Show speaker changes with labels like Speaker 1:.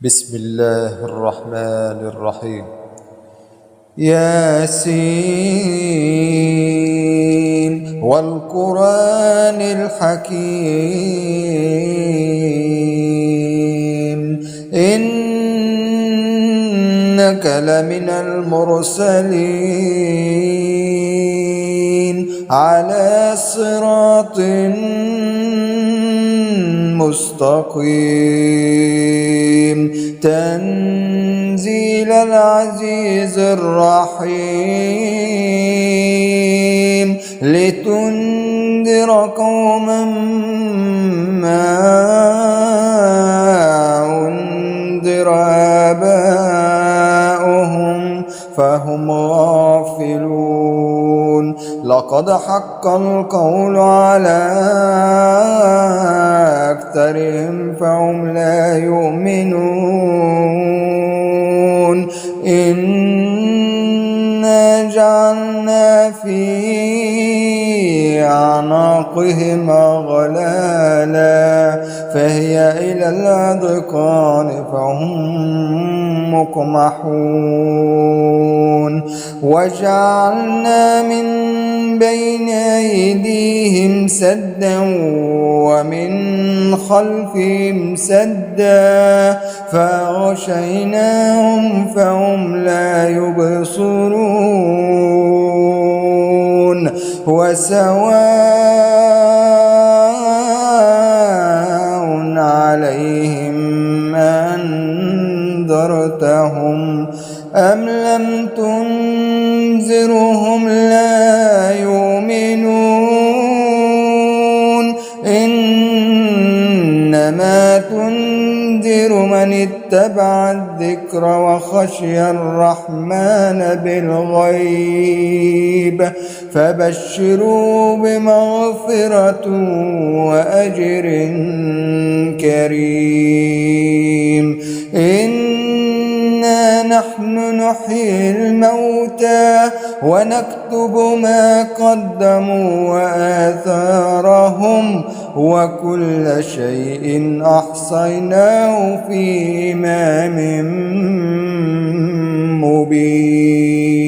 Speaker 1: بسم الله الرحمن الرحيم. ياسين والقرآن الحكيم إنك لمن المرسلين على صراط مستقيم تنزيل العزيز الرحيم لتنذر قوما ما أنذر آباؤهم فهم غافلون. لقد حق القول على أكثرهم فهم لا يؤمنون. إنا جعلنا في أعناقهم أغلالا فهي إلى الأذقان فهم مقمحون. وجعلنا من بين أيديهم سدا ومن خلفهم سدا فأغشيناهم فهم لا يبصرون. وسواء عليهم أنذرتهم أم لم تنذرهم لا يؤمنون. إنما تنذر من اتبع الذكر وخشي الرحمن بالغيب فبشروا بمغفرة وأجر كريم. إنا نحن نحيي الموتى ونكتب ما قدموا وآثارهم وكل شيء أحصيناه في إمام مبين.